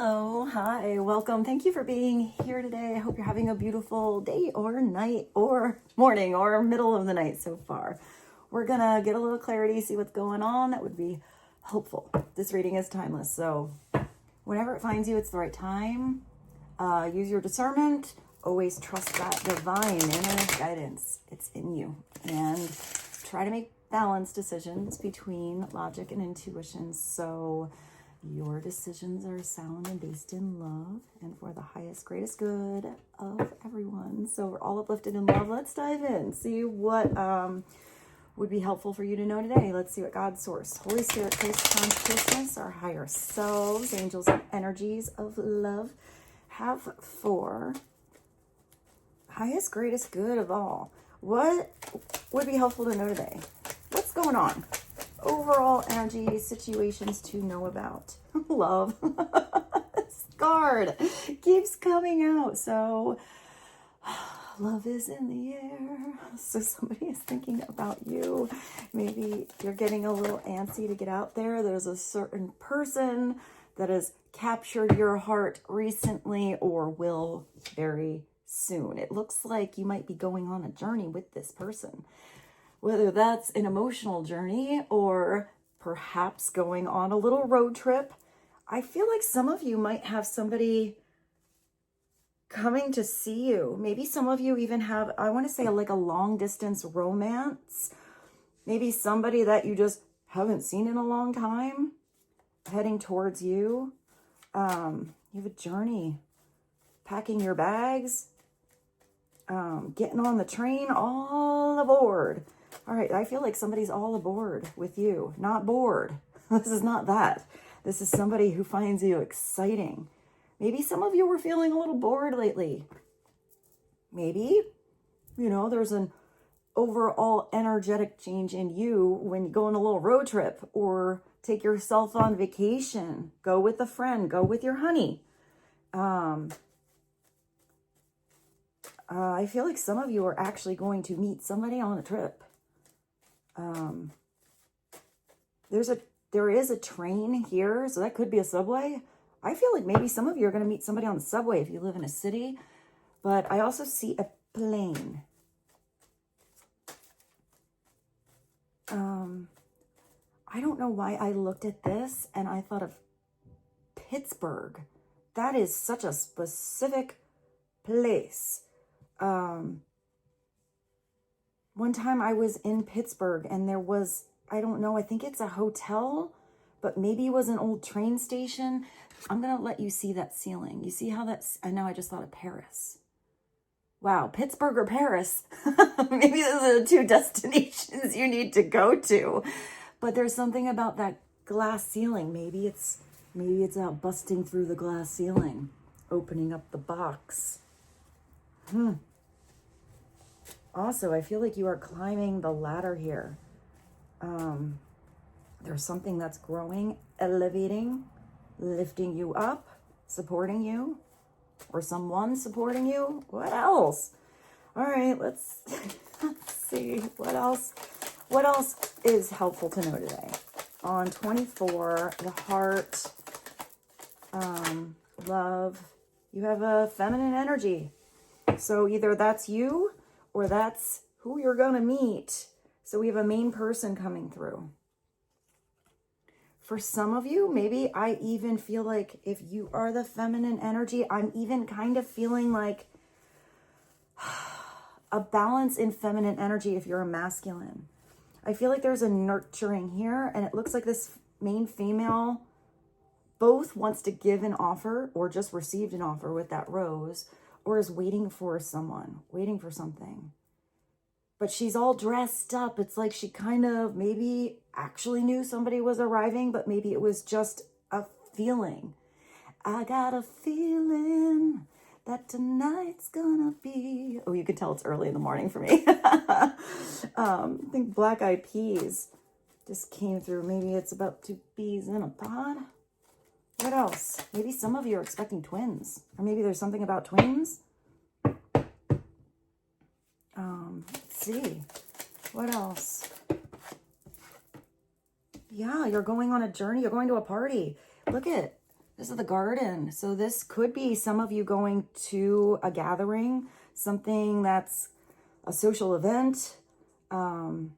Hello, hi, welcome. Thank you for being here today. I hope you're having a beautiful day or night or morning or middle of the night so far. We're gonna get a little clarity, see what's going on. That would be helpful. This reading is timeless, so whenever it finds you, it's the right time. Use your discernment. Always trust that divine inner guidance. It's in you. And try to make balanced decisions between logic and intuition. So your decisions are sound and based in love and for the highest, greatest good of everyone. So we're all uplifted in love. Let's dive in. See what would be helpful for you to know today. Let's see what God's source, Holy Spirit, Christ consciousness, our higher selves, angels, and energies of love have for highest, greatest good of all. What would be helpful to know today? What's going on? Overall energy, situations to know about. Love. This card keeps coming out. So love is in the air. So somebody is thinking about you. Maybe you're getting a little antsy to get out there. There's a certain person that has captured your heart recently or will very soon. It looks like you might be going on a journey with this person. Whether that's an emotional journey or perhaps going on a little road trip. I feel like some of you might have somebody coming to see you. Maybe some of you even have, I want to say, like a long distance romance. Maybe somebody that you just haven't seen in a long time heading towards you. You have a journey, packing your bags, getting on the train, all aboard. All right, I feel like somebody's all aboard with you, not bored. This is not that. This is somebody who finds you exciting. Maybe some of you were feeling a little bored lately. Maybe, there's an overall energetic change in you when you go on a little road trip or take yourself on vacation. Go with a friend, go with your honey. I feel like some of you are actually going to meet somebody on a trip. There is a train here, so that could be a subway. I feel like maybe some of you are going to meet somebody on the subway if you live in a city, but I also see a plane. I don't know why I looked at this and I thought of Pittsburgh. That is such a specific place. One time I was in Pittsburgh and there was, I don't know, I think it's a hotel, but maybe it was an old train station. I'm going to let you see that ceiling. You see how that's, I know I just thought of Paris. Wow, Pittsburgh or Paris. Maybe those are the two destinations you need to go to. But there's something about that glass ceiling. Maybe it's out busting through the glass ceiling, opening up the box. Also, I feel like you are climbing the ladder here. There's something that's growing, elevating, lifting you up, supporting you, or someone supporting you. What else? All right, let's see. What else is helpful to know today? On 24, the heart, love, you have a feminine energy. So either that's you or that's who you're going to meet. So we have a main person coming through. For some of you, maybe I even feel like if you are the feminine energy, I'm even kind of feeling like a balance in feminine energy if you're a masculine. I feel like there's a nurturing here, and it looks like this main female both wants to give an offer or just received an offer with that rose, or is waiting for someone, waiting for something. But she's all dressed up. It's like she kind of maybe actually knew somebody was arriving, but maybe it was just a feeling. I got a feeling that tonight's gonna be... Oh, you can tell it's early in the morning for me. I think Black Eyed Peas just came through. Maybe it's about two peas in a pod. What else? Maybe some of you are expecting twins. Or maybe there's something about twins. Let's see. What else? Yeah, you're going on a journey. You're going to a party. Look at This is the garden. So this could be some of you going to a gathering, something that's a social event. I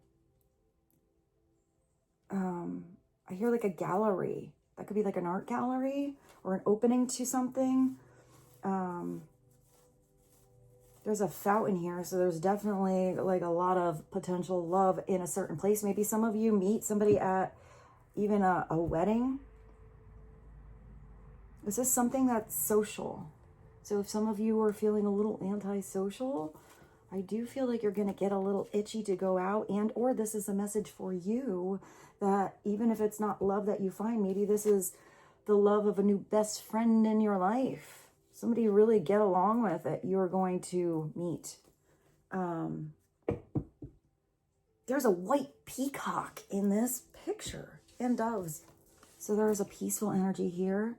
hear like a gallery. That could be like an art gallery or an opening to something. There's a fountain here, so there's definitely like a lot of potential love in a certain place. Maybe some of you meet somebody at even a wedding. This is something that's social. So if some of you are feeling a little antisocial, I do feel like you're going to get a little itchy to go out, and or this is a message for you that even if it's not love that you find, maybe this is the love of a new best friend in your life. Somebody you really get along with that you're going to meet. There's a white peacock in this picture and doves. So there's a peaceful energy here.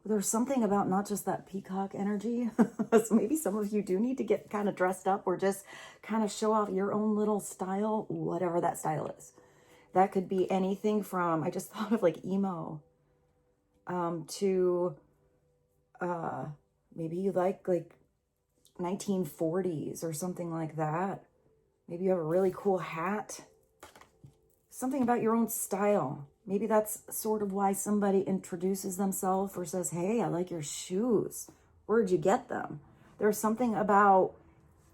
There's something about not just that peacock energy. So maybe some of you do need to get kind of dressed up or just kind of show off your own little style, whatever that style is. That could be anything from, I just thought of like emo, to maybe you like 1940s or something like that. Maybe you have a really cool hat. Something about your own style. Maybe that's sort of why somebody introduces themselves or says, hey, I like your shoes. Where'd you get them? There's something about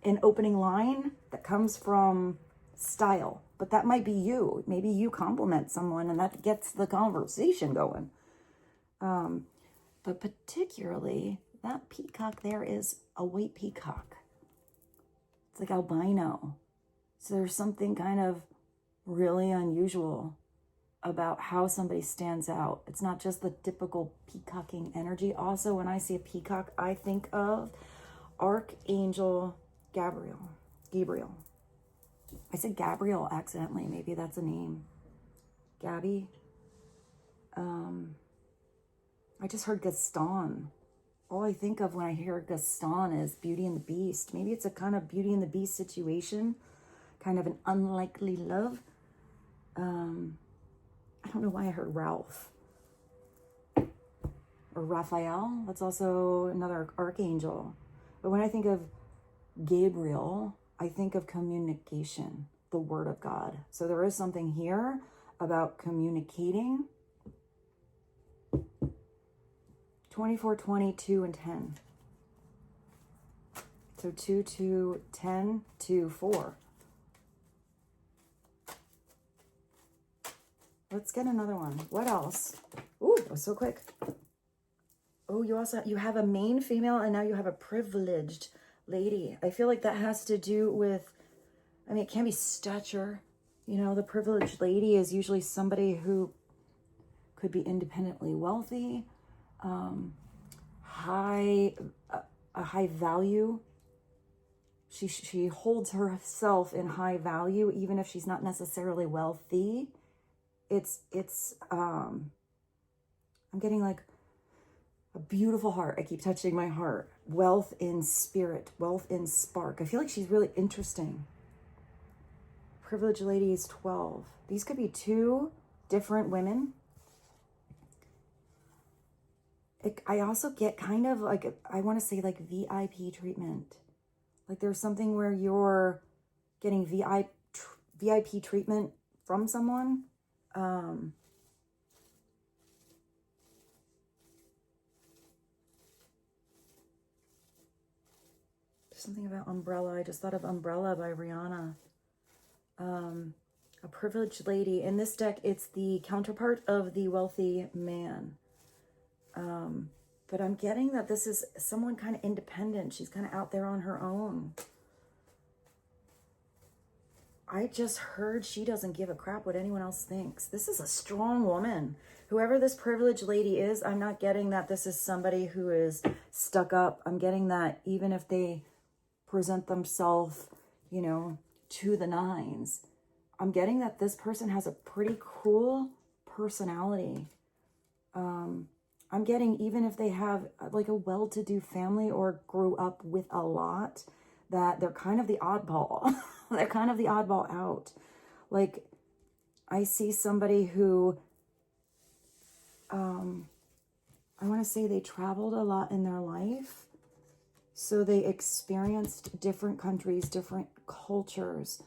an opening line that comes from style, but that might be you. Maybe you compliment someone and that gets the conversation going. But particularly, that peacock there is a white peacock. It's like albino. So there's something kind of really unusual about how somebody stands out. It's not just the typical peacocking energy. Also, when I see a peacock, I think of Archangel Gabriel. I said Gabriel accidentally. Maybe that's a name. Gabby. I just heard Gaston. All I think of when I hear Gaston is Beauty and the Beast. Maybe it's a kind of Beauty and the Beast situation. Kind of an unlikely love. I don't know why I heard Ralph. Or Raphael. That's also another archangel. But when I think of Gabriel, I think of communication, the word of God. So there is something here about communicating. 24, 22, and 10. So 2, 2, 10, 2, 4. Let's get another one. What else? Ooh, that was so quick. Oh, you have a main female and now you have a privileged lady. I feel like that has to do with, I mean, it can be stature. You know, the privileged lady is usually somebody who could be independently wealthy, a high value. She holds herself in high value, even if she's not necessarily wealthy. I'm getting like a beautiful heart. I keep touching my heart. Wealth in spirit, wealth in spark. I feel like she's really interesting. Privileged lady is 12. These could be two different women. I also get kind of like, I want to say like VIP treatment. Like there's something where you're getting VIP treatment from someone. Something about umbrella. I just thought of Umbrella by Rihanna. A privileged lady. In this deck, it's the counterpart of the wealthy man. But I'm getting that this is someone kind of independent. She's kind of out there on her own. I just heard she doesn't give a crap what anyone else thinks. This is a strong woman. Whoever this privileged lady is, I'm not getting that this is somebody who is stuck up. I'm getting that even if they present themselves, you know, to the nines, I'm getting that this person has a pretty cool personality. I'm getting even if they have like a well-to-do family or grew up with a lot, that they're kind of the oddball. They're kind of the oddball out. Like I see somebody who I want to say they traveled a lot in their life. So they experienced different countries, different cultures,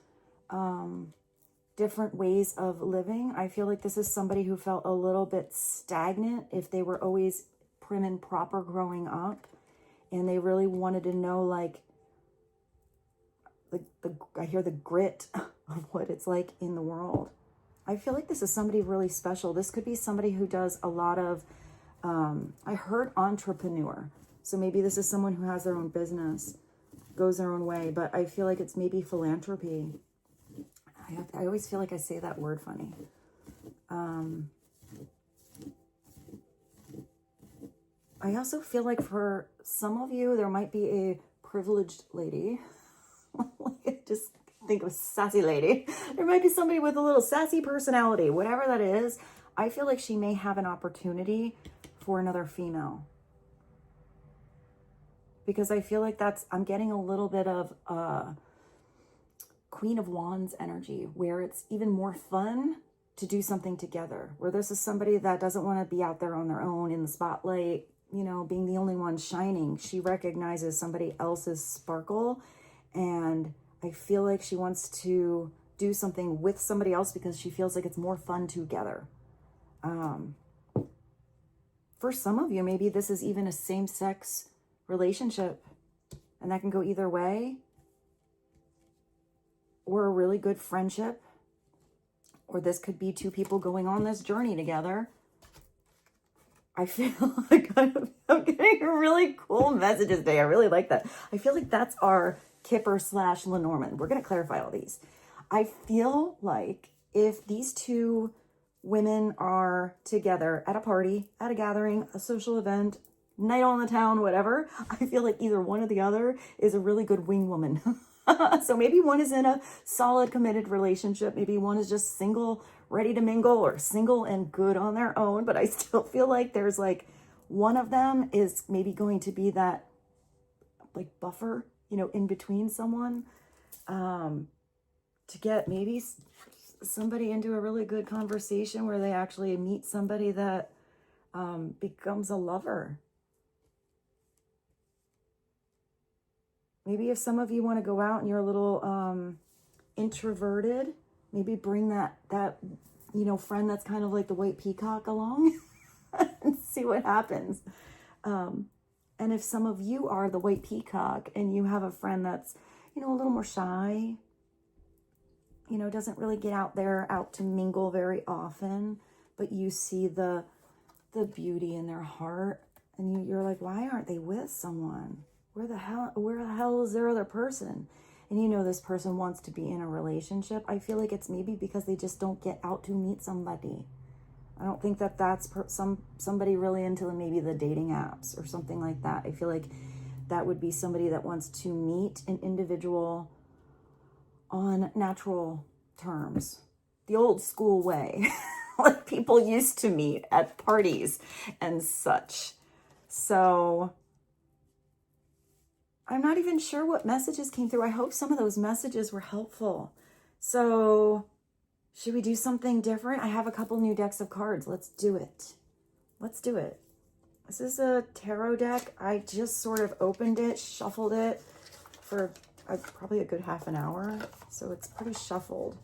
different ways of living. I feel like this is somebody who felt a little bit stagnant if they were always prim and proper growing up, and they really wanted to know, like, I hear the grit of what it's like in the world. I feel like this is somebody really special. This could be somebody who does a lot of, I heard entrepreneur. So maybe this is someone who has their own business, goes their own way, but I feel like it's maybe philanthropy. I always feel like I say that word funny. I also feel like for some of you, there might be a privileged lady. Like, just think of sassy lady. There might be somebody with a little sassy personality, whatever that is. I feel like she may have an opportunity for another female. Because I feel like I'm getting a little bit of Queen of Wands energy, where it's even more fun to do something together, where this is somebody that doesn't want to be out there on their own in the spotlight, you know, being the only one shining. She recognizes somebody else's sparkle, and I feel like she wants to do something with somebody else because she feels like it's more fun together. For some of you, maybe this is even a same-sex relationship, and that can go either way, or a really good friendship, or this could be two people going on this journey together. I feel like I'm getting really cool messages today. I really like that. I feel like that's our Kipper / Lenormand. We're going to clarify all these. I feel like if these two women are together at a party, at a gathering, a social event, night on the town, whatever, I feel like either one or the other is a really good wing woman. So maybe one is in a solid committed relationship. Maybe one is just single, ready to mingle, or single and good on their own. But I still feel like there's like one of them is maybe going to be that like buffer, you know, in between someone, to get maybe somebody into a really good conversation where they actually meet somebody that becomes a lover. Maybe if some of you want to go out and you're a little introverted, maybe bring that you know, friend that's kind of like the white peacock along and see what happens. And if some of you are the white peacock and you have a friend that's, you know, a little more shy, you know, doesn't really get out to mingle very often, but you see the beauty in their heart, and you're like, why aren't they with someone? Where the hell is their other person? And you know this person wants to be in a relationship. I feel like it's maybe because they just don't get out to meet somebody. I don't think that that's somebody really into maybe the dating apps or something like that. I feel like that would be somebody that wants to meet an individual on natural terms, the old school way, like people used to meet at parties and such. So I'm not even sure what messages came through. I hope some of those messages were helpful. So should we do something different? I have a couple new decks of cards. Let's do it. Let's do it. This is a tarot deck. I just sort of opened it, shuffled it for probably a good half an hour. So it's pretty shuffled,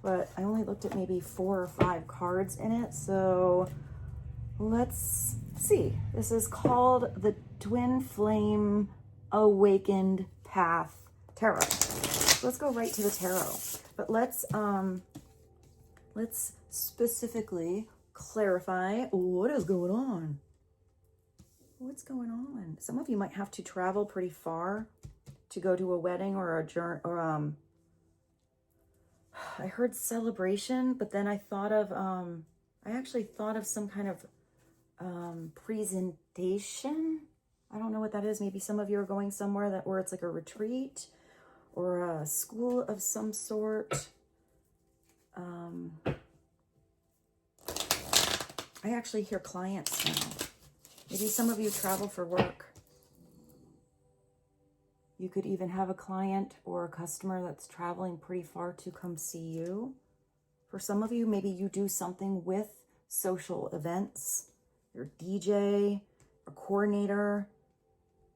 but I only looked at maybe 4 or 5 cards in it. So let's see. This is called the Twin Flame Awakened Path Tarot. Let's go right to the tarot, but let's specifically clarify what is going on. What's going on? Some of you might have to travel pretty far to go to a wedding or a journey, or I heard celebration, but then I thought of I actually thought of some kind of presentation. I don't know what that is. Maybe some of you are going somewhere where it's like a retreat or a school of some sort. I actually hear clients now. Maybe some of you travel for work. You could even have a client or a customer that's traveling pretty far to come see you. For some of you, maybe you do something with social events. You're DJ, a coordinator,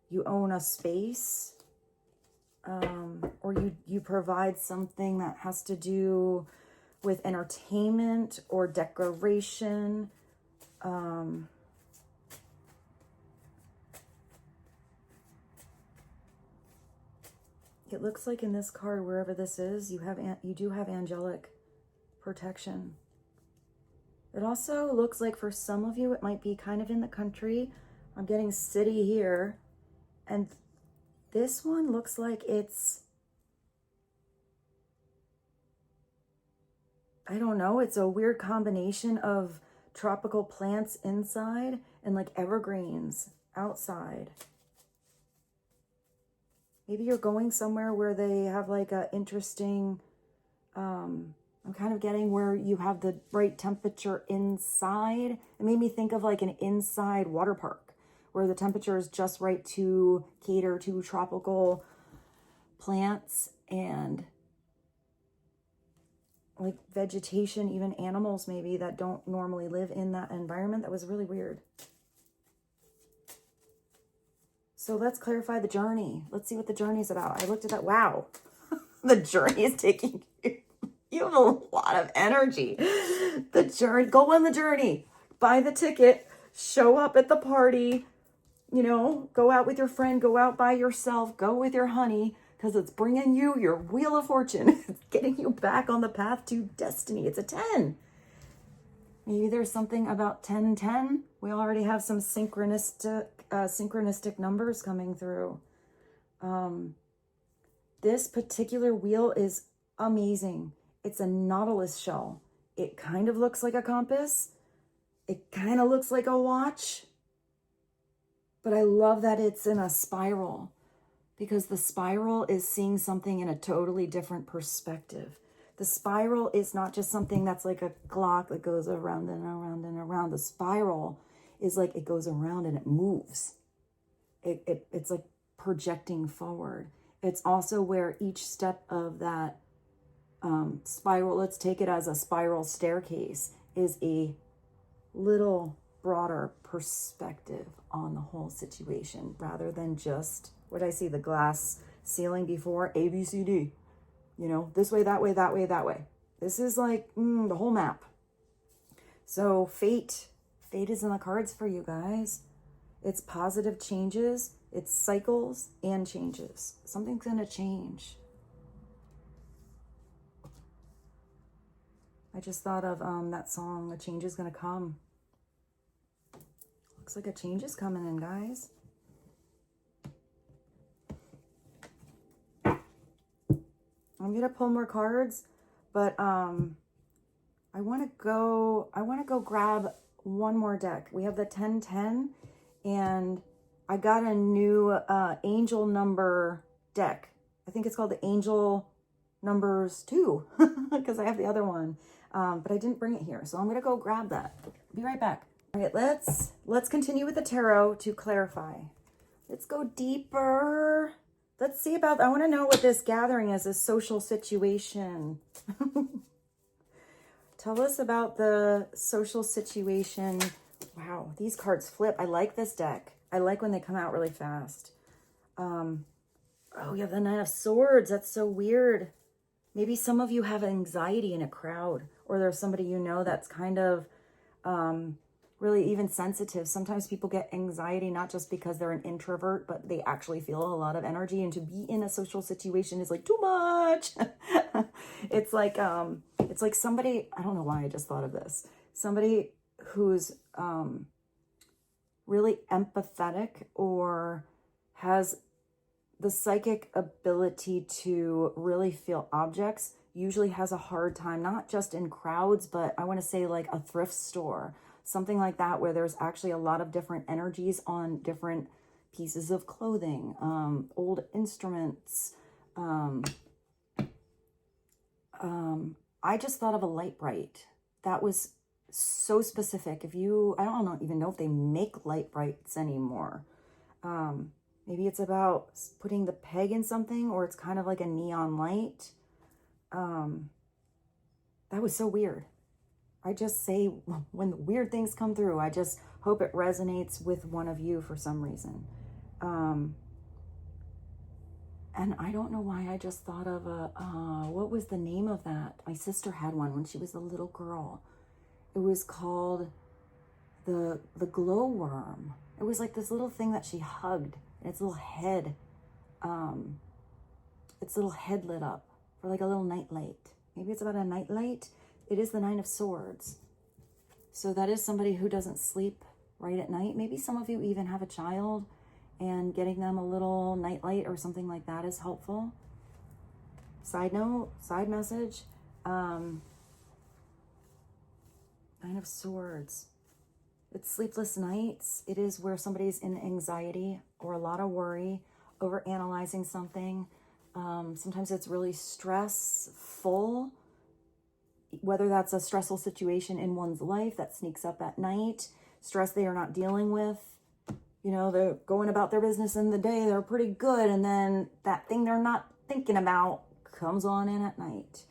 you own a space, or you provide something that has to do with entertainment or decoration. It looks like in this card, wherever this is, you do have angelic protection. It also looks like for some of you, it might be kind of in the country. I'm getting city here. And this one looks like it's, I don't know, it's a weird combination of tropical plants inside and like evergreens outside. Maybe you're going somewhere where they have like a interesting, I'm kind of getting where you have the right temperature inside. It made me think of like an inside water park where the temperature is just right to cater to tropical plants and like vegetation, even animals maybe that don't normally live in that environment. That was really weird. So let's clarify the journey. Let's see what the journey is about. I looked at that. Wow. The journey is taking you. You have a lot of energy. The journey, go on the journey, buy the ticket, show up at the party, you know, go out with your friend, go out by yourself, go with your honey, because it's bringing you your wheel of fortune. It's getting you back on the path to destiny. It's a 10. Maybe there's something about 10-10. We already have some synchronistic numbers coming through. This particular wheel is amazing. It's a nautilus shell. It kind of looks like a compass. It kind of looks like a watch. But I love that it's in a spiral, because the spiral is seeing something in a totally different perspective. The spiral is not just something that's like a clock that goes around and around and around. The spiral is like it goes around and it moves. It's like projecting forward. It's also where each step of that spiral, let's take it as a spiral staircase, is a little broader perspective on the whole situation, rather than just, what did I see, the glass ceiling before, A, B, C, D. You know, this way, that way, that way, that way. This is like the whole map. So fate is in the cards for you guys. It's positive changes, it's cycles and changes. Something's going to change. I just thought of that song, A Change is Going to Come. Looks like a change is coming in, guys. I'm going to pull more cards, but I want to go grab one more deck. We have the 10-10, and I got a new angel number deck. I think it's called the Angel Numbers 2 because I have the other one, but I didn't bring it here. So I'm going to go grab that. Be right back. All right, let's continue with the tarot to clarify. Let's go deeper. Let's see about, I want to know what this gathering is, a social situation. Tell us about the social situation. Wow, these cards flip. I like this deck. I like when they come out really fast. Oh, you have the Nine of Swords. That's so weird. Maybe some of you have anxiety in a crowd, or there's somebody you know that's kind of really even sensitive. Sometimes people get anxiety not just because they're an introvert, but they actually feel a lot of energy, and to be in a social situation is like too much. It's like somebody, I don't know why I just thought of this. Somebody who's really empathetic or has the psychic ability to really feel objects usually has a hard time, not just in crowds, but I want to say like a thrift store, something like that, where there's actually a lot of different energies on different pieces of clothing, old instruments. I just thought of a light bright. That was so specific. I don't even know if they make light brights anymore. Maybe it's about putting the peg in something, or it's kind of like a neon light. That was so weird. I just say, when the weird things come through, I just Hope it resonates with one of you for some reason. And I don't know why I just thought of what was the name of that? My sister had one when she was a little girl. It was called the glowworm. It was like this little thing that she hugged. And its little head lit up for like a little nightlight. Maybe it's about a nightlight. It is the 9 of Swords. So that is somebody who doesn't sleep right at night. Maybe some of you even have a child, and getting them a little nightlight or something like that is helpful. Side note, side message, 9 of Swords. It's sleepless nights. It is where somebody's in anxiety or a lot of worry, over analyzing something. Sometimes it's really stressful, whether that's a stressful situation in one's life that sneaks up at night, stress they are not dealing with. You know, they're going about their business in the day, they're pretty good, and then that thing they're not thinking about comes on in at night.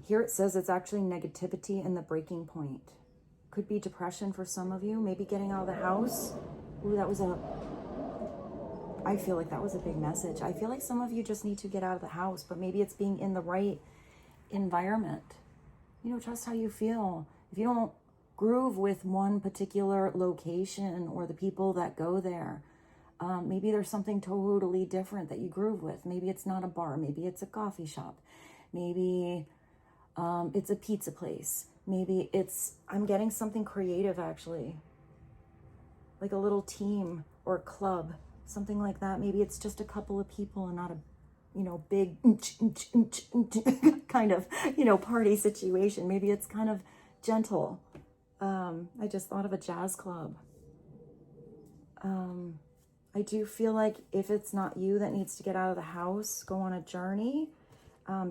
Here it says it's actually negativity and the breaking point. Could be depression for some of you, maybe getting out of the house. Ooh, I feel like that was a big message. I feel like some of you just need to get out of the house, but maybe it's being in the right environment. You know, trust how you feel. If you don't groove with one particular location or the people that go there, maybe there's something totally different that you groove with. Maybe it's not a bar. Maybe it's a coffee shop. Maybe it's a pizza place. Maybe I'm getting something creative actually, like a little team or a club, something like that. Maybe it's just a couple of people and not a, big kind of, party situation. Maybe it's kind of gentle. I just thought of a jazz club. I do feel like if it's not you that needs to get out of the house, go on a journey,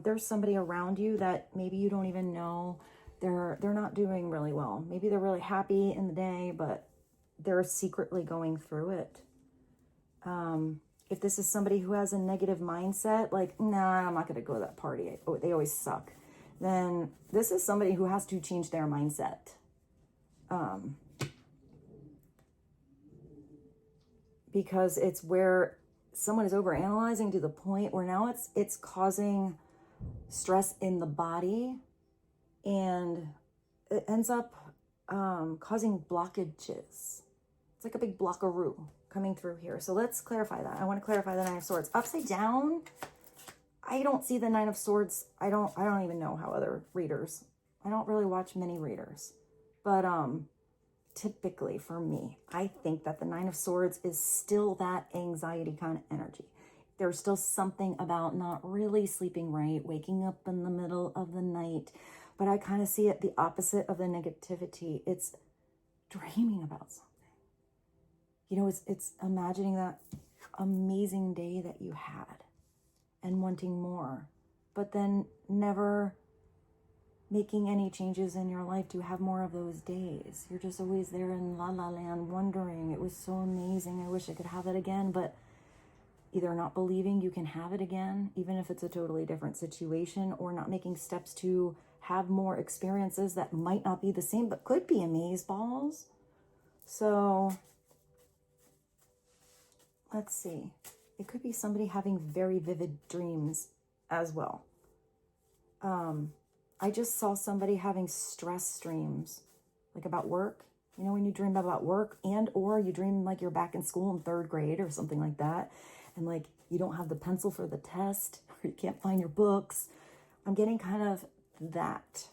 there's somebody around you that maybe you don't even know. They're not doing really well. Maybe they're really happy in the day, but they're secretly going through it. If this is somebody who has a negative mindset, like, nah, I'm not going to go to that party. They always suck. Then this is somebody who has to change their mindset. Because it's where someone is overanalyzing to the point where now it's causing stress in the body, and it ends up causing blockages. It's like a big blockaroo coming through here. So let's clarify that. I want to clarify the 9 of Swords. Upside down, I don't see the 9 of Swords. I don't even know how other readers. I don't really watch many readers. But typically for me, I think that the 9 of Swords is still that anxiety kind of energy. There's still something about not really sleeping right, waking up in the middle of the night. But I kind of see it the opposite of the negativity. It's dreaming about something. It's imagining that amazing day that you had and wanting more, but then never making any changes in your life to have more of those days. You're just always there in la la land wondering, it was so amazing, I wish I could have it again, but either not believing you can have it again, even if it's a totally different situation, or not making steps to have more experiences that might not be the same, but could be amazeballs. So let's see. It could be somebody having very vivid dreams as well. I just saw somebody having stress dreams, like about work. When you dream about work, and or you dream like you're back in school in 3rd grade or something like that, and like you don't have the pencil for the test, or you can't find your books. I'm getting kind of that.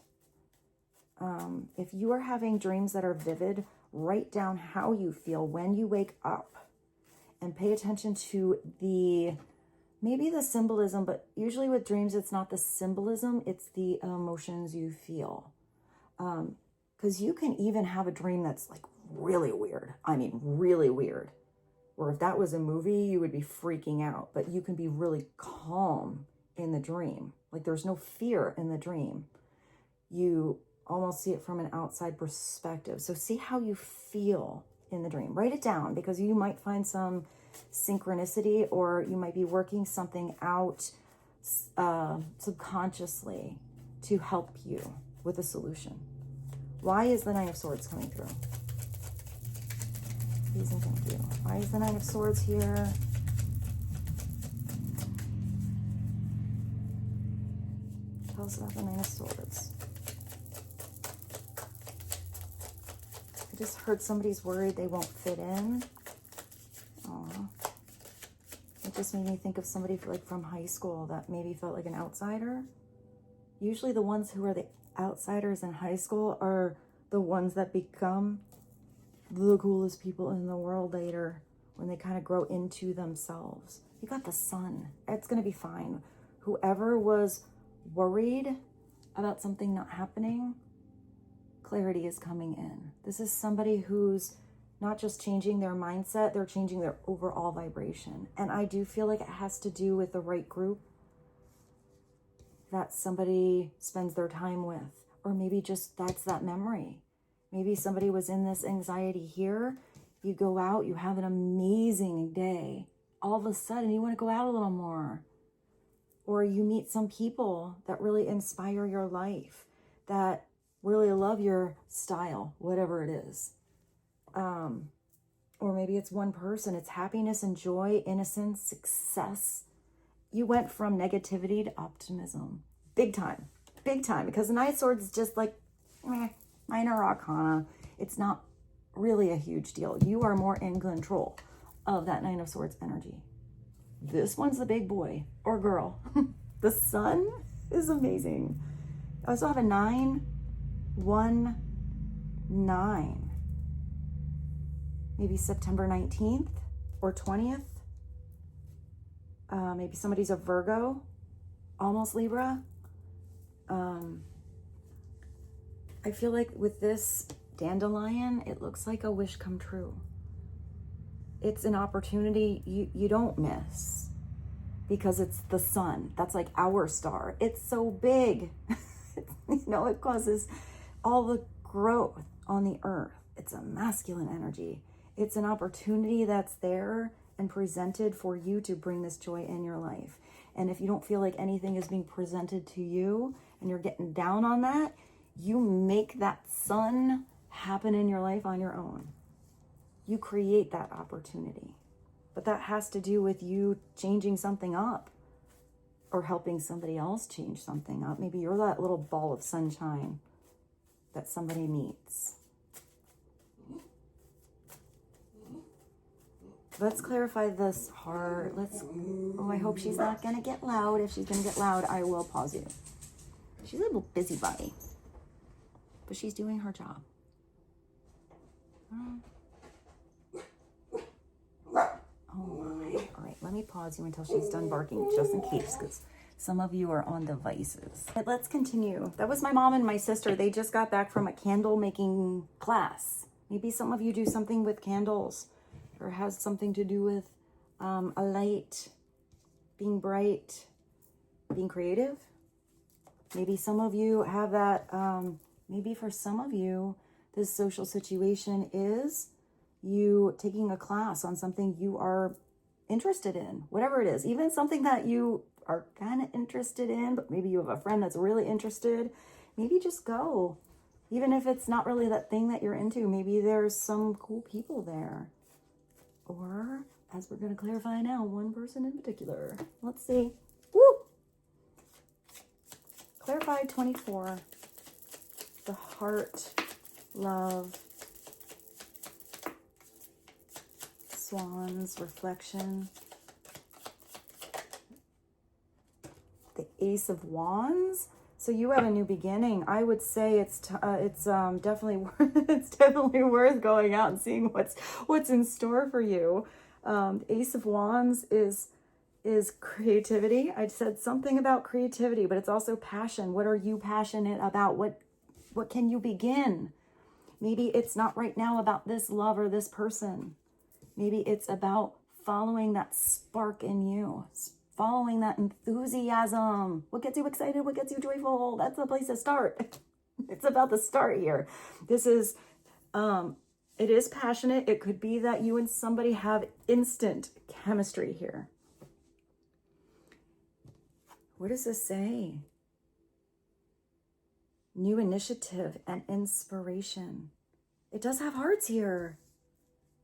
If you are having dreams that are vivid, write down how you feel when you wake up and pay attention to maybe the symbolism, but usually with dreams, it's not the symbolism, it's the emotions you feel. Because you can even have a dream that's like really weird. I mean, really weird. Or if that was a movie, you would be freaking out, but you can be really calm in the dream. Like there's no fear in the dream. You almost see it from an outside perspective. So see how you feel in the dream. Write it down, because you might find some synchronicity, or you might be working something out subconsciously to help you with a solution. Why is the Nine of Swords coming through? Please and thank you. Why is the Nine of Swords here? Tell us about the Nine of Swords. I just heard somebody's worried they won't fit in. Aww. It just made me think of somebody like from high school that maybe felt like an outsider. Usually the ones who are the outsiders in high school are the ones that become the coolest people in the world later when they kind of grow into themselves. You got the Sun. It's going to be fine. Whoever was worried about something not happening, clarity is coming in. This is somebody who's not just changing their mindset, they're changing their overall vibration. And I do feel like it has to do with the right group that somebody spends their time with. Or maybe just that's that memory. Maybe somebody was in this anxiety here. You go out, you have an amazing day. All of a sudden, you want to go out a little more. Or you meet some people that really inspire your life, that really love your style, whatever it is. Or maybe it's one person. It's happiness and joy, innocence, success. You went from negativity to optimism. Big time. Big time. Because the Nine of Swords is just like minor arcana. It's not really a huge deal. You are more in control of that Nine of Swords energy. This one's the big boy or girl. The Sun is amazing. I also have a 9, 1, 9. Maybe September 19th or 20th. Maybe somebody's a Virgo, almost Libra. I feel like with this dandelion, it looks like a wish come true. It's an opportunity you don't miss because it's the Sun. That's like our star. It's so big. It causes all the growth on the earth. It's a masculine energy. It's an opportunity that's there and presented for you to bring this joy in your life. And if you don't feel like anything is being presented to you and you're getting down on that, you make that Sun happen in your life on your own. You create that opportunity. But that has to do with you changing something up or helping somebody else change something up. Maybe you're that little ball of sunshine that somebody meets. Let's clarify this heart. I hope she's not going to get loud. If she's going to get loud, I will pause you. She's a little busybody, but she's doing her job. Oh my. All right, let me pause you until she's done barking, just in case, because some of you are on devices. But let's continue. That was my mom and my sister. They just got back from a candle making class. Maybe some of you do something with candles, or has something to do with a light, being bright, being creative. Maybe some of you have that, maybe for some of you, this social situation is you taking a class on something you are interested in, whatever it is, even something that you are kind of interested in, but maybe you have a friend that's really interested. Maybe just go, even if it's not really that thing that you're into. Maybe there's some cool people there. Or, as we're going to clarify now, one person in particular. Let's see. Woo! Clarify 24. The heart, love, swans, reflection. The Ace of Wands. So you have a new beginning. I would say it's definitely worth going out and seeing what's in store for you. Ace of Wands is creativity. I said something about creativity, but it's also passion. What are you passionate about? What can you begin? Maybe it's not right now about this love or this person. Maybe it's about following that spark in you. Following that enthusiasm. What gets you excited? What gets you joyful? That's the place to start. It's about the start here. This is, it is passionate. It could be that you and somebody have instant chemistry here. What does this say? new initiative and inspiration. It does have hearts here.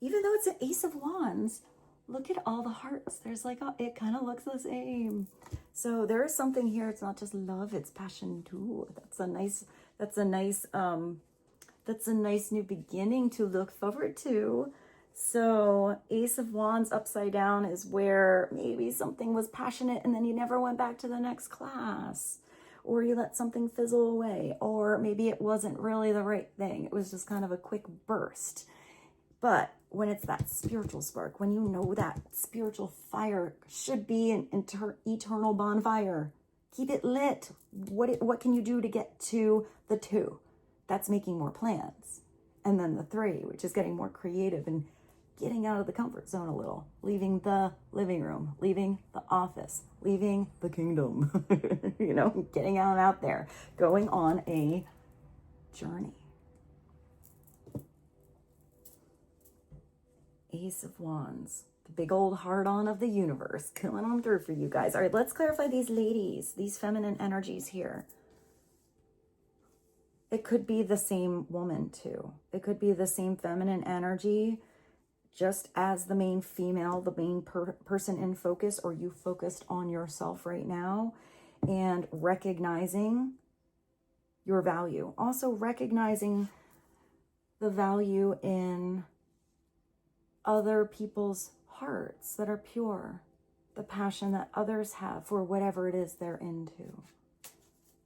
Even though it's an Ace of Wands, look at all the hearts. There's like, it kind of looks the same. So there is something here. It's not just love, it's passion too. That's a nice new beginning to look forward to. So Ace of Wands upside down is where maybe something was passionate and then you never went back to the next class, or you let something fizzle away, or maybe it wasn't really the right thing. It was just kind of a quick burst. But when it's that spiritual spark, when you know that spiritual fire should be an eternal bonfire, keep it lit. What can you do to get to the 2? That's making more plans. And then the 3, which is getting more creative and getting out of the comfort zone a little, leaving the living room, leaving the office, leaving the kingdom, getting out there, going on a journey. Ace of Wands, the big old heart-on of the universe coming on through for you guys. All right, let's clarify these ladies, these feminine energies here. It could be the same woman too. It could be the same feminine energy, just as the main female, the main person in focus, or you focused on yourself right now and recognizing your value. Also recognizing the value in other people's hearts that are pure, the passion that others have for whatever it is they're into.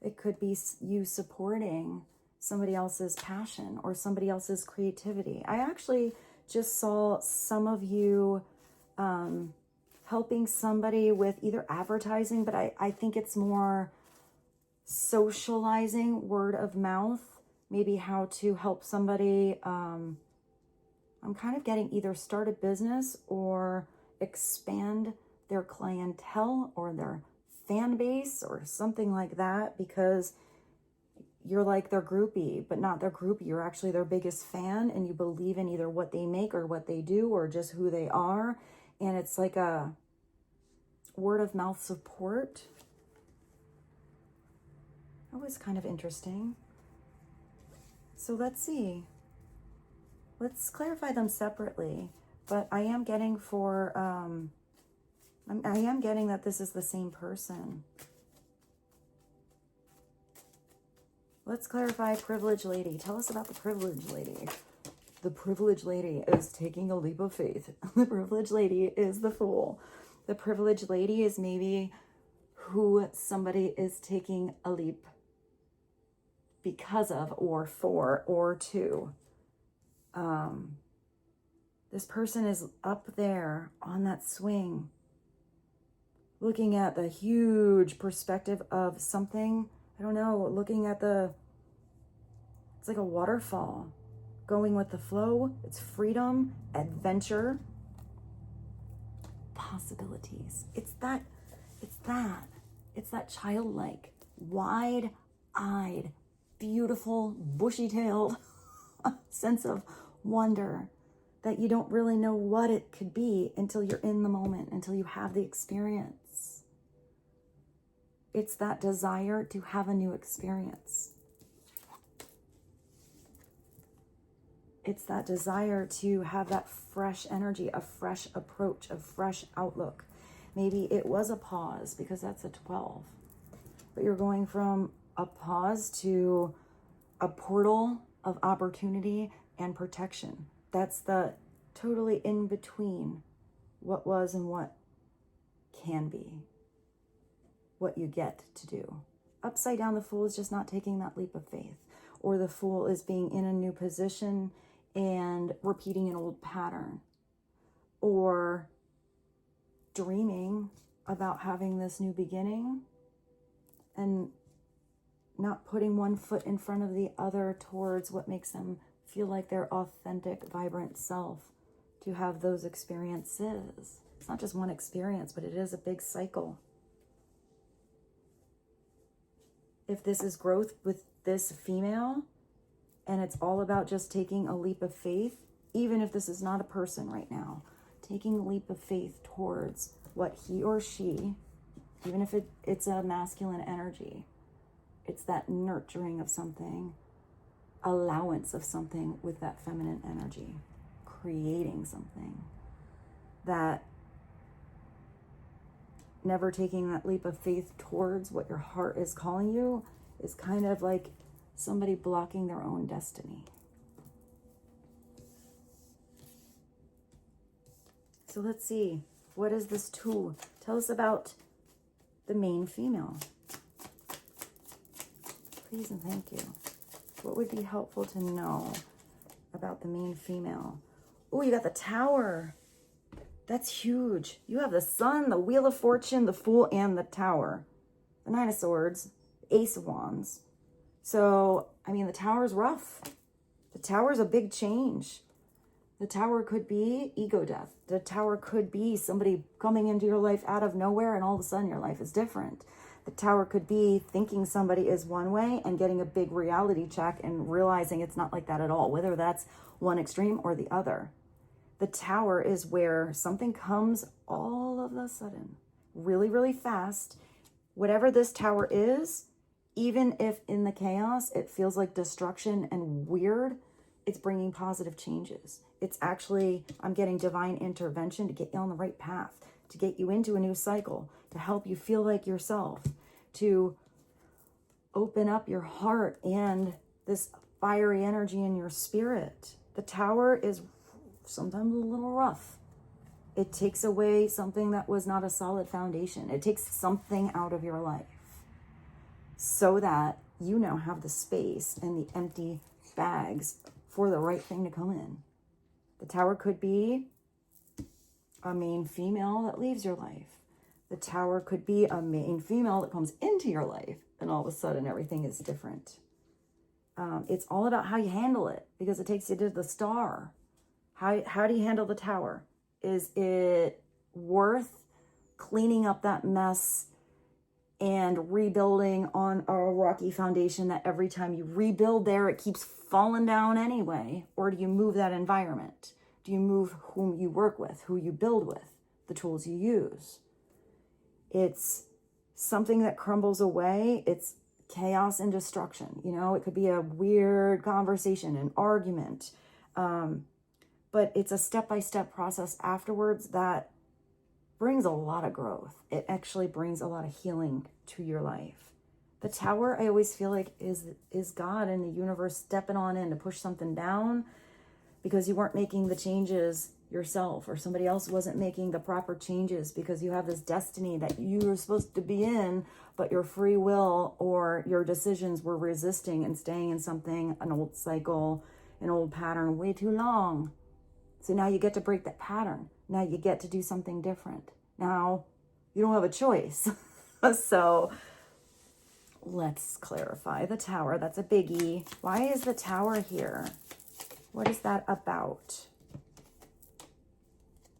It could be you supporting somebody else's passion or somebody else's creativity. I actually just saw some of you helping somebody with either advertising, but I think it's more socializing, word of mouth, maybe how to help somebody. I'm kind of getting either start a business or expand their clientele or their fan base or something like that, because you're like their groupie, but not their groupie. You're actually their biggest fan, and you believe in either what they make or what they do or just who they are. And it's like a word of mouth support. That was kind of interesting. So let's see. Let's clarify them separately. But I am getting I am getting that this is the same person. Let's clarify privileged lady. Tell us about the privileged lady. The privileged lady is taking a leap of faith. The privileged lady is the Fool. The privileged lady is maybe who somebody is taking a leap because of, or for, or to. This person is up there on that swing, looking at the huge perspective of something. I don't know, looking at it's like a waterfall, going with the flow. It's freedom, adventure, possibilities. It's that childlike, wide-eyed, beautiful, bushy-tailed sense of wonder that you don't really know what it could be until you're in the moment, until you have the experience. It's that desire to have a new experience. It's that desire to have that fresh energy, a fresh approach, a fresh outlook. Maybe it was a pause, because that's a 12. But you're going from a pause to a portal of opportunity and protection. That's the totally in between what was and what can be, what you get to do. Upside down, the Fool is just not taking that leap of faith, or the Fool is being in a new position and repeating an old pattern, or dreaming about having this new beginning and not putting one foot in front of the other towards what makes them feel like their authentic, vibrant self, to have those experiences. It's not just one experience, but it is a big cycle. If this is growth with this female, and it's all about just taking a leap of faith, even if this is not a person right now, taking a leap of faith towards what he or she, even if it's a masculine energy, It's that nurturing of something, allowance of something with that feminine energy, creating something. That never taking that leap of faith towards what your heart is calling you is kind of like somebody blocking their own destiny. So let's see, what is this tool? Tell us about the main female. Please and thank you. What would be helpful to know about the main female? Oh, you got the Tower. That's huge. You have the Sun, the Wheel of Fortune, the Fool, and the Tower. The Nine of Swords, the Ace of Wands. So, I mean, the Tower's rough. The Tower's a big change. The Tower could be ego death. The Tower could be somebody coming into your life out of nowhere and all of a sudden your life is different. The Tower could be thinking somebody is one way and getting a big reality check and realizing it's not like that at all, whether that's one extreme or the other. The Tower is where something comes all of a sudden, really, really fast. Whatever this Tower is, even if in the chaos it feels like destruction and weird, it's bringing positive changes. It's actually, I'm getting divine intervention to get you on the right path, to get you into a new cycle, to help you feel like yourself, to open up your heart and this fiery energy in your spirit. The Tower is sometimes a little rough. It takes away something that was not a solid foundation. It takes something out of your life so that you now have the space and the empty bags for the right thing to come in. The Tower could be a main female that leaves your life. The Tower could be a main female that comes into your life and all of a sudden everything is different. It's all about how you handle it because it takes you to the Star. How do you handle the Tower? Is it worth cleaning up that mess and rebuilding on a rocky foundation that every time you rebuild there, it keeps falling down anyway? Or do you move that environment? Do you move whom you work with, who you build with, the tools you use? It's something that crumbles away. It's chaos and destruction. You know, it could be a weird conversation, an argument. But it's a step-by-step process afterwards that brings a lot of growth. It actually brings a lot of healing to your life. The Tower, I always feel like, is God in the universe stepping on in to push something down because you weren't making the changes yourself, or somebody else wasn't making the proper changes because you have this destiny that you were supposed to be in, but your free will or your decisions were resisting and staying in something, an old cycle, an old pattern way too long. So now you get to break that pattern. Now you get to do something different. Now you don't have a choice. So let's clarify the Tower. That's a biggie. Why is the Tower here? What is that about?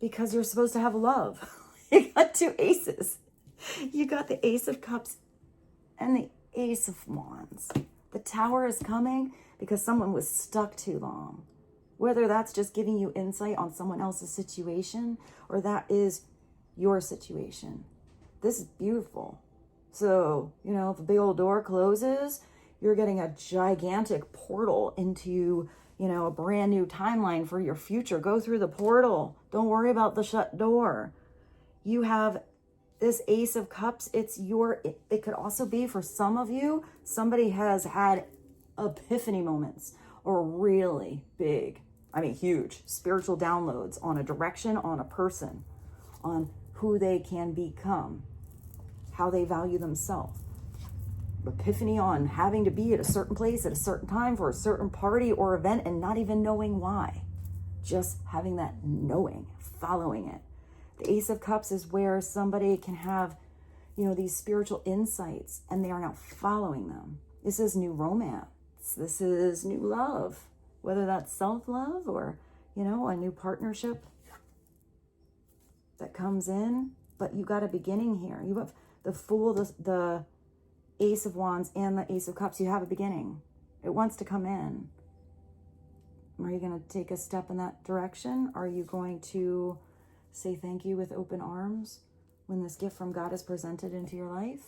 Because you're supposed to have love. You got two aces. You got the Ace of Cups and the Ace of Wands. The Tower is coming because someone was stuck too long. Whether that's just giving you insight on someone else's situation or that is your situation. This is beautiful. So, you know, if a big old door closes, you're getting a gigantic portal into, you know, a brand new timeline for your future. Go through the portal. Don't worry about the shut door. You have this Ace of Cups. It could also be for some of you, somebody has had epiphany moments or really big, I mean, huge spiritual downloads on a direction, on a person, on who they can become, how they value themselves. Epiphany on having to be at a certain place at a certain time for a certain party or event and not even knowing why. Just having that knowing, following it. The Ace of Cups is where somebody can have, you know, these spiritual insights and they are now following them. This is new romance. This is new love, whether that's self-love or, you know, a new partnership that comes in. But you got a beginning here. You have the Fool, the Ace of Wands, and the Ace of Cups. You have a beginning. It wants to come in. Are you going to take a step in that direction? Are you going to say thank you with open arms when this gift from God is presented into your life?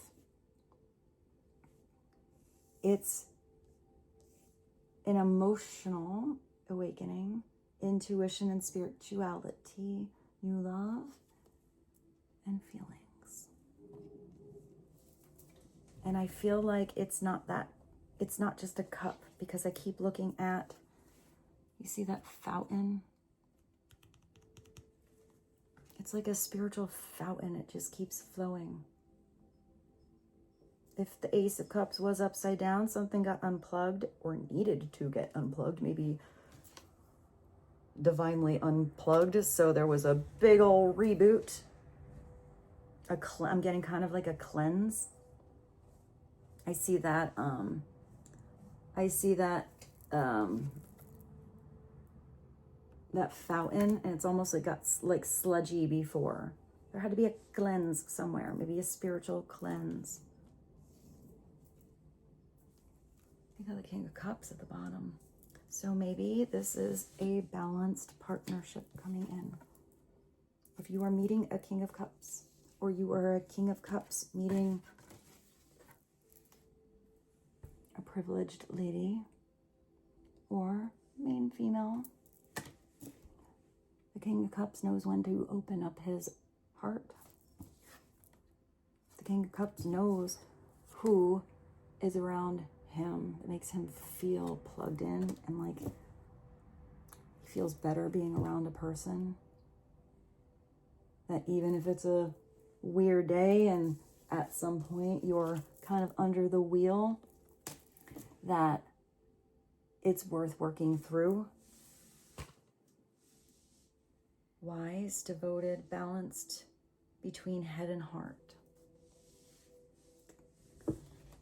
it's an emotional awakening, intuition and spirituality, new love, and feelings. And I feel like it's not just a cup, because I keep looking at, you see that fountain? It's like a spiritual fountain. It just keeps flowing. If the Ace of Cups was upside down, something got unplugged or needed to get unplugged, maybe divinely unplugged. So there was a big old reboot. I'm getting kind of like a cleanse. I see that that fountain, and it's almost like got like sludgy before. There had to be a cleanse somewhere, maybe a spiritual cleanse. You got the King of Cups at the bottom. So maybe this is a balanced partnership coming in. If you are meeting a King of Cups, or you are a King of Cups meeting a privileged lady, or main female, the King of Cups knows when to open up his heart. The King of Cups knows who is around him. It makes him feel plugged in, and like he feels better being around a person. That even if it's a weird day and at some point you're kind of under the wheel, that it's worth working through. Wise, devoted, balanced between head and heart,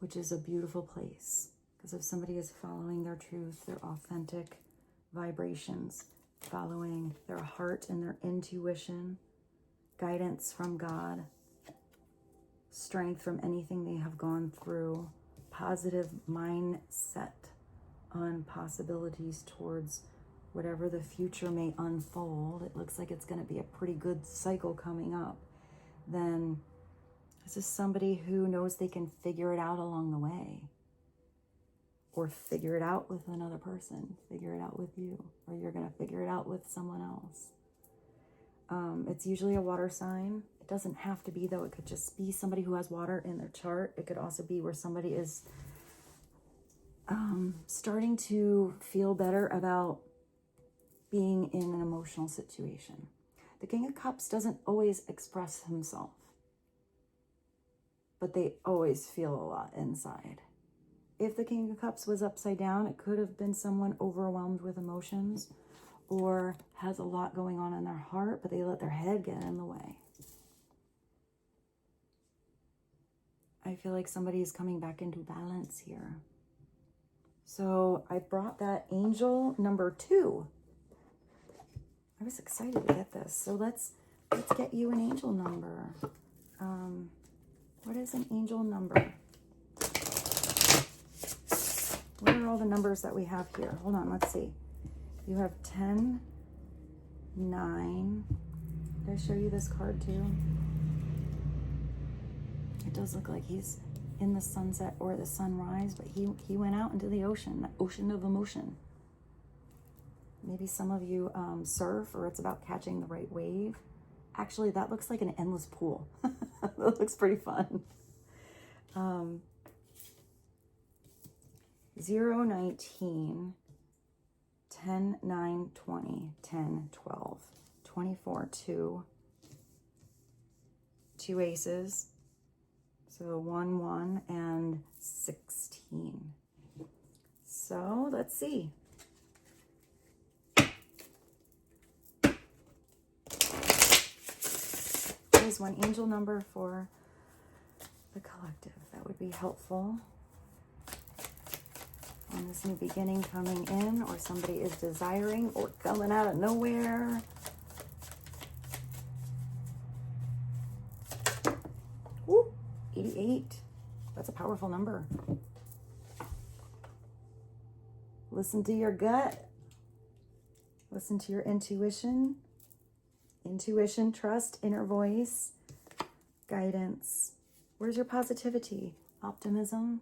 which is a beautiful place. Because if somebody is following their truth, their authentic vibrations, following their heart and their intuition, guidance from God, strength from anything they have gone through, positive mindset on possibilities towards whatever the future may unfold, it looks like it's going to be a pretty good cycle coming up, then this is somebody who knows they can figure it out along the way, or figure it out with another person, figure it out with you, or you're going to figure it out with someone else. It's usually a water sign. It doesn't have to be, though. It could just be somebody who has water in their chart. It could also be where somebody is starting to feel better about being in an emotional situation. The King of Cups doesn't always express himself, but they always feel a lot inside. If the King of Cups was upside down, it could have been someone overwhelmed with emotions or has a lot going on in their heart, but they let their head get in the way. I feel like somebody is coming back into balance here. So I brought that angel number 2. I was excited to get this. So let's get you an angel number. What is an angel number? What are all the numbers that we have here? Hold on, let's see. You have 10, 9. Did I show you this card too? It does look like he's in the sunset or the sunrise, but he went out into the ocean, the ocean of emotion. Maybe some of you surf, or it's about catching the right wave. Actually, that looks like an endless pool. That looks pretty fun. 0, 19, 10, 9, 20, 10, 12, 24, 2 aces. So 1, 1, and 16. So let's see. There's one angel number for the collective. That would be helpful on this new beginning coming in, or somebody is desiring or coming out of nowhere. Woo, 88. That's a powerful number. Listen to your gut. Listen to your intuition. Intuition, trust, inner voice, guidance. Where's your positivity? Optimism,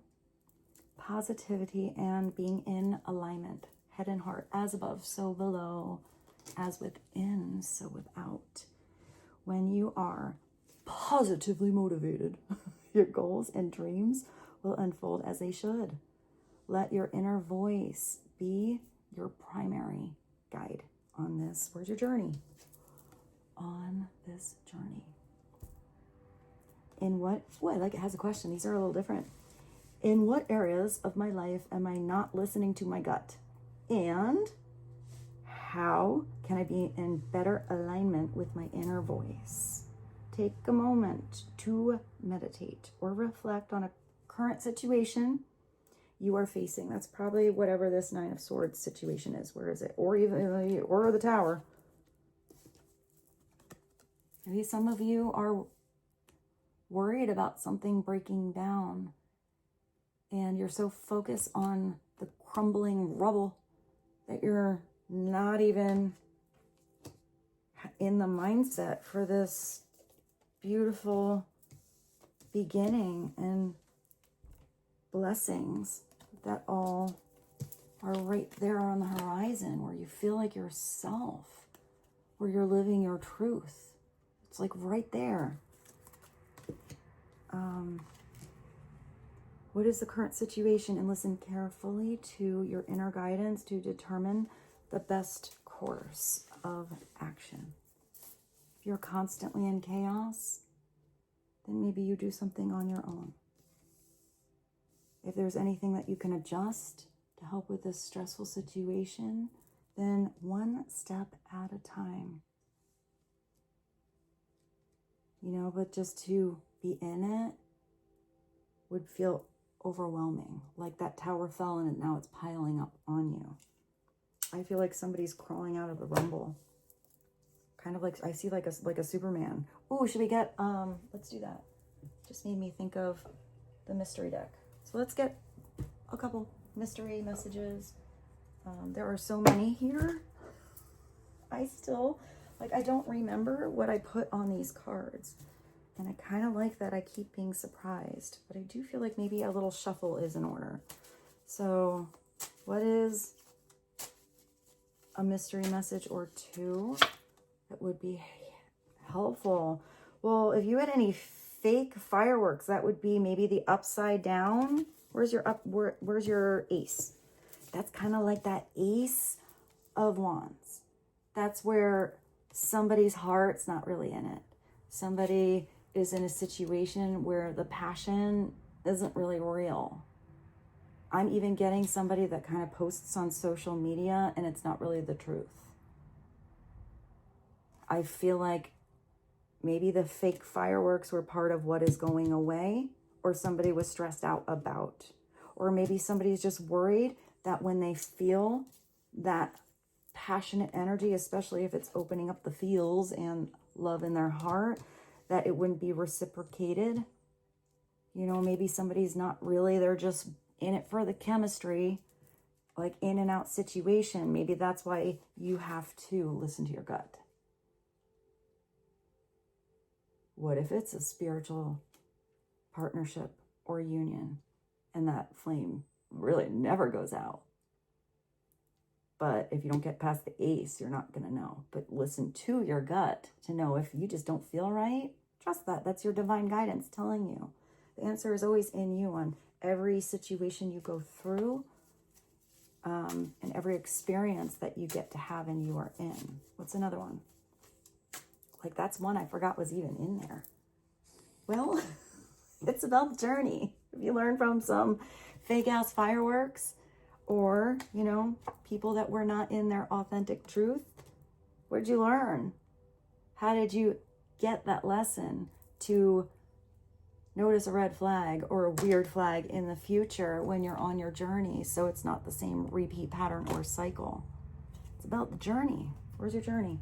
positivity and being in alignment, head and heart, as above, so below, as within, so without. When you are positively motivated, your goals and dreams will unfold as they should. Let your inner voice be your primary guide on this. Where's your journey? On this journey. In what, I like it has a question. These are a little different. In what areas of my life am I not listening to my gut? And how can I be in better alignment with my inner voice? Take a moment to meditate or reflect on a current situation you are facing. That's probably whatever this Nine of Swords situation is. Where is it? Or even, or the Tower. Maybe some of you are worried about something breaking down, and you're so focused on the crumbling rubble that you're not even in the mindset for this beautiful beginning and blessings that all are right there on the horizon, where you feel like yourself, where you're living your truth. It's like right there. What is the current situation? And listen carefully to your inner guidance to determine the best course of action. If you're constantly in chaos, then maybe you do something on your own. If there's anything that you can adjust to help with this stressful situation, then one step at a time. But just to be in it would feel overwhelming. Like that tower fell and now it's piling up on you. I feel like somebody's crawling out of the rumble. Kind of like, I see like a Superman. Oh, should we get, let's do that. Just made me think of the mystery deck. So let's get a couple mystery messages. There are so many here. I don't remember what I put on these cards. And I kind of like that I keep being surprised. But I do feel like maybe a little shuffle is in order. So what is a mystery message or two that would be helpful? Well, if you had any fake fireworks, that would be maybe the upside down. Where's your ace? That's kind of like that Ace of Wands. That's where somebody's heart's not really in it. Somebody is in a situation where the passion isn't really real. I'm even getting somebody that kind of posts on social media and it's not really the truth. I feel like maybe the fake fireworks were part of what is going away, or somebody was stressed out about. Or maybe somebody's just worried that when they feel that passionate energy, especially if it's opening up the feels and love in their heart, that it wouldn't be reciprocated. Maybe somebody's not really, they're just in it for the chemistry, like in and out situation. Maybe that's why you have to listen to your gut. What if it's a spiritual partnership or union and that flame really never goes out? But if you don't get past the ace, you're not going to know. But listen to your gut to know if you just don't feel right. Trust that. That's your divine guidance telling you. The answer is always in you on every situation you go through, and every experience that you get to have and you are in. What's another one? Like that's one I forgot was even in there. Well, it's about the journey. If you learn from some fake ass fireworks, or, people that were not in their authentic truth, where'd you learn? How did you get that lesson to notice a red flag or a weird flag in the future when you're on your journey, so it's not the same repeat pattern or cycle? It's about the journey. Where's your journey?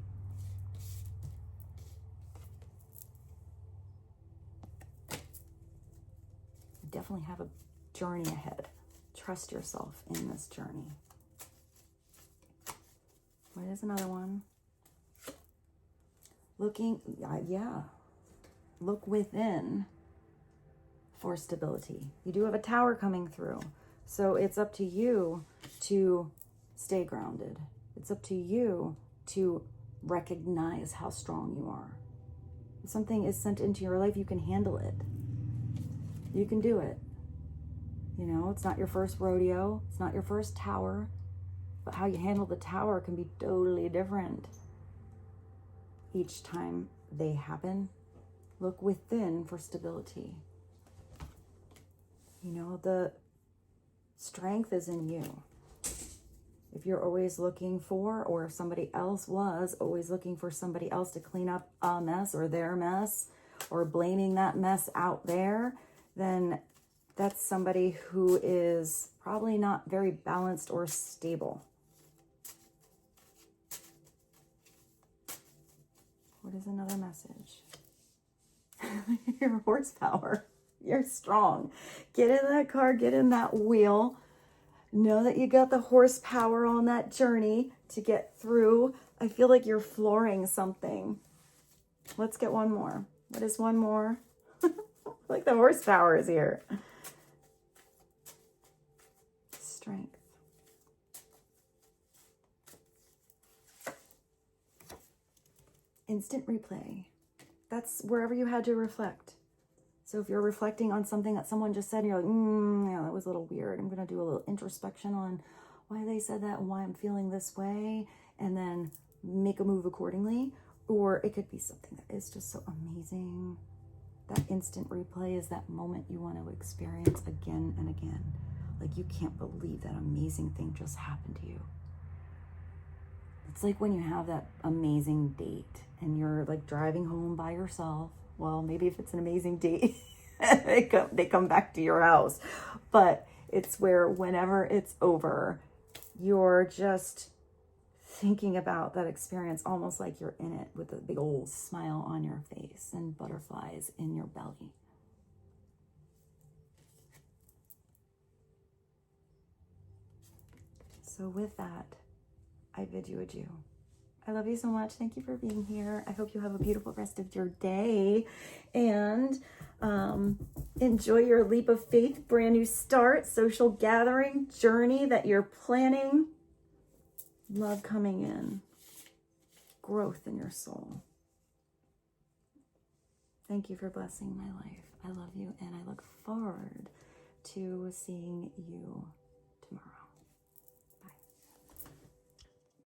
You definitely have a journey ahead. Trust yourself in this journey. What is another one? Look within for stability. You do have a tower coming through. So it's up to you to stay grounded. It's up to you to recognize how strong you are. If something is sent into your life, you can handle it. You can do it. You know, it's not your first rodeo. It's not your first tower. But how you handle the tower can be totally different each time they happen. Look within for stability. You know, the strength is in you. If you're always looking for, or if somebody else was always looking for somebody else to clean up a mess or their mess, or blaming that mess out there, then that's somebody who is probably not very balanced or stable. What is another message? Your horsepower. You're strong. Get in that car, get in that wheel. Know that you got the horsepower on that journey to get through. I feel like you're flooring something. Let's get one more. What is one more? Like the horsepower is here. Strength. Instant replay. That's wherever you had to reflect. So if you're reflecting on something that someone just said, and you're like, yeah, that was a little weird. I'm going to do a little introspection on why they said that and why I'm feeling this way, and then make a move accordingly. Or it could be something that is just so amazing. That instant replay is that moment you want to experience again and again. Like you can't believe that amazing thing just happened to you. It's like when you have that amazing date and you're like driving home by yourself. Well, maybe if it's an amazing date, they come back to your house. But it's where whenever it's over, you're just thinking about that experience almost like you're in it with a big old smile on your face and butterflies in your belly. So with that, I bid you adieu. I love you so much. Thank you for being here. I hope you have a beautiful rest of your day, and enjoy your leap of faith, brand new start, social gathering, journey that you're planning. Love coming in, growth in your soul. Thank you for blessing my life. I love you, and I look forward to seeing you tomorrow.